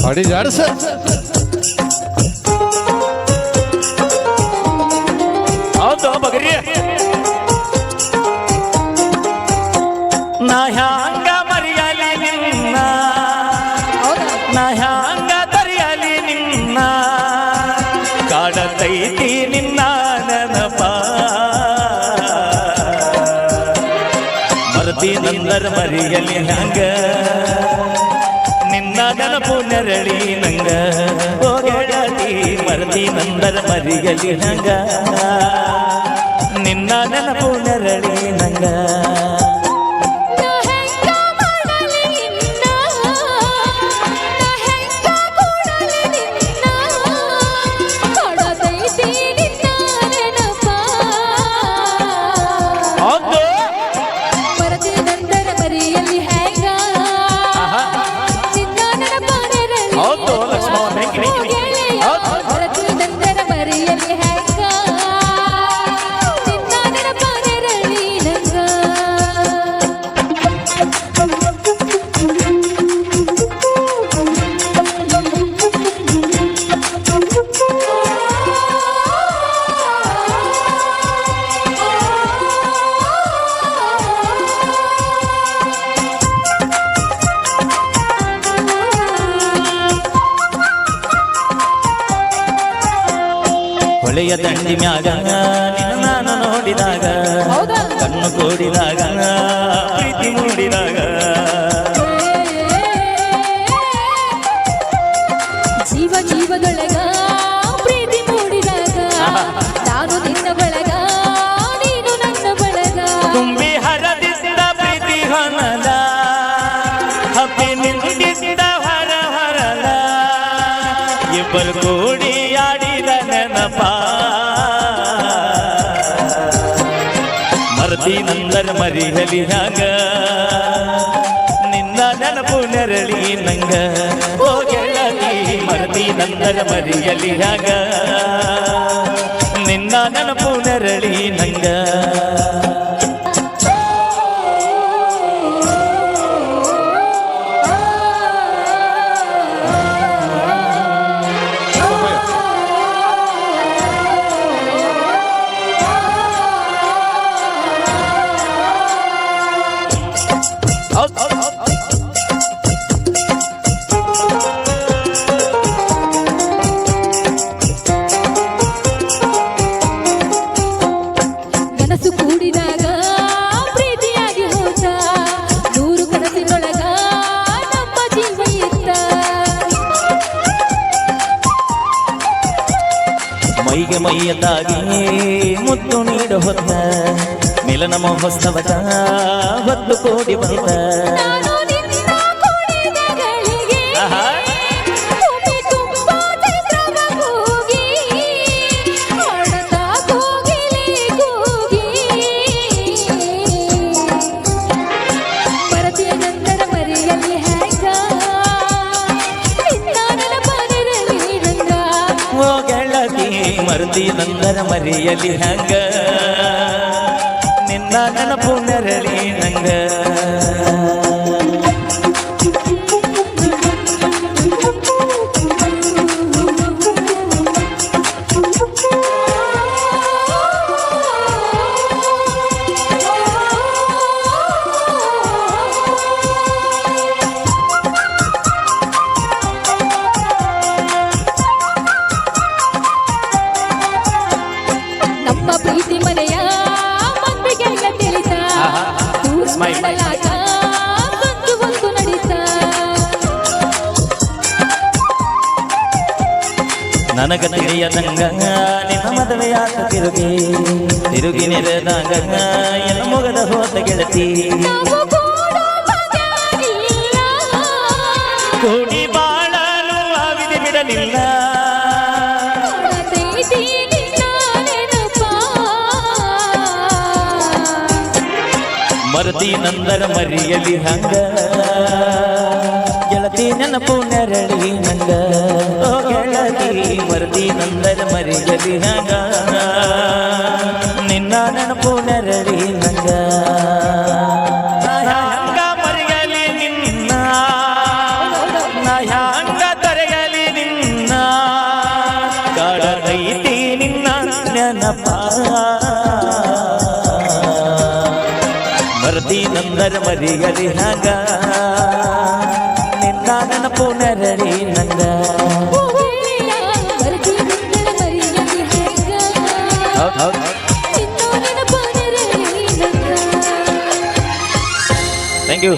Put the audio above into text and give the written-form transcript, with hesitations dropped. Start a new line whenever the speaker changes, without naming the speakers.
ಅಡಿಯಾಡ್ಸ
ಹೌದು ಬಗರಿ ನಾ ಹ್ಯಾಂಗ ಮರಿಯಲಿ ನಿನ್ನ ನಾ ಹ್ಯಾಂಗ ತರಿಯಲಿ ನಿನ್ನ ಕಾಡತೈತಿ ನಿನ್ನ ನೆನಪ ಮರತಿ ನಂದರ ಮರಿಯಲಿ ಹ್ಯಾಂಗ ನಿನ್ನ ನೆನಪು ನೆರಳಿ ನಂಗ ಓ ಗೆಳತಿ ಮರತಿ ನಂದರ ಮರಿಯಲಿ ಹ್ಯಾಂಗ ನಿನ್ನ ನೆನಪು ನೆರಳಿ ನಂಗ ಹೊಳೆಯ ದಂಡಿ ಮ್ಯಾಗ ನಿನ್ನ ನಾನು ನೋಡಿದಾಗ ಕಣ್ಣು ಕೂಡಿದಾಗ ಪ್ರೀತಿ ಮೂಡಿದಾಗ
ಜೀವ ಜೀವದೊಳಗ ಪ್ರೀತಿ ಮೂಡಿದಾಗ ನಾನು ನಿನ್ನ ಬಳಗ ನೀನು ನನ್ನ ಬಳಗ
ತುಂಬಿ ಹರದಿದ್ದ ಪ್ರೀತಿ ಹೊನದ ಹಬ್ಬಿ ನಿಂದಿದ್ದ ಹೊರ ಹೊರಲ ಇಬ್ಬರು ಕೂಡಿ ಆಡಿದ ನೆನಪ ಮರತಿ ನಂದರ ಮರಿಯಲಿ ಹ್ಯಾಂಗ ನಿನ್ನ ನೆನಪು ನೆರಳಿ ನಂಗ ಓ ಗೆಳತಿ ಮರತಿ ನಂದರ ಮರಿಯಲಿ ಹ್ಯಾಂಗ ನಿನ್ನ ನೆನಪು ನೆರಳಿ ನಂಗ
ಕನಸು ಕೂಡಿದಾಗ ಪ್ರೀತಿಯಾಗಿ ಹೋದ ನೂರು ಕನಸಿನೊಳಗ ನಮ್ಮ ಜೀವ ಇದ್ದ
ಮೈಗೆ ಮೈಯದಾಗಿ ಮುತ್ತು ನೀಡು ಹೊತ್ತ ಮಿಲನ ಮಹೋತ್ಸವದ ಹೊತ್ತು ಕೋಡಿ ಬಂದ
ನಾನು ನಿನ್ನ ಕೂಡಿದ ಗಳಿಗೆ ಭೂಮಿ ತುಂಬ ಚೈತ್ರವ ಕೂಗಿ ಹಾಡತ ಕೋಗಿಲೆ ಕೂಗಿ ಮರತಿಯ ನಂತರ ಮರೆಯಲಿ ಹ್ಯಾಂಗ ನಿನ್ನ ನೆನಪ ನೆರಳಿ ನಂಗ
ಓ ಗೆಳತಿ ಮರತಿ ನಂದರ ಮರಿಯಲಿ ಹ್ಯಾಂಗ ನಿನ್ನ ನೆನಪು ನೆರಳಿ ನಂಗ
ನಮ್ಮ ಪ್ರೀತಿ ಮನೆಯ ಮಂದಿಗೆಲ್ಲ ತಿಳಿತ ದೂರ ಮಾಡಲಾಗ ಒಂದು ಒಂದು ನಡೀತ
ನನಗ ತಿಳಿಯದಂಗ ನಿನ್ನ ಮದುವೆಯಾತ ತಿರುಗಿ ತಿರುಗಿ ನೆರೆದಾಗ ಎನ್ನ ಮೊಗದ ಹೋದ ಗೆಳತಿ
ನಾವು ಕೂಡೋ ಬಗೆಯಿಲ್ಲ.
ಕೂಡಿ ಬಾಳಲು ಆವಿದೆ ಬಿಡಲಿಲ್ಲ
ಕಾಡತೈತಿ ನಿನ್ನ ನೆನಪ.
ಮರತಿ ನಂದರ ಮರಿಯಲಿ ಹಂಗ ಗೆಳತಿ ನೆನಪು ನೆರಳಿ ನಂಗ ಓ ಗೆಳತಿ ಮರತಿ ನಂದರ ಮರಿಯಲಿ ಹಂಗ ನಿನ್ನ ನೆನಪು ನೆರಳಿ ನಂಗ ನಾ ಹ್ಯಾಂಗ ಮರಿಯಲಿ ನಿನ್ನ ನಾ ಹ್ಯಾಂಗ ತರ ನೆನಪ ಮರದಿ ನಂದರ ಮರಿಯಲಿ ಹಂಗ ನಿನ್ನ ನೆನಪು ನೆರಳಿ ನಂಗ
ಬರ್ದಿ ನಂದರ ಮರಿಯಲಿ ಹೆಂಗ ಇನ್ನೂ ನೆನಪ ನೆರಳಿ ನಂಗ
ಥ್ಯಾಂಕ್ ಯು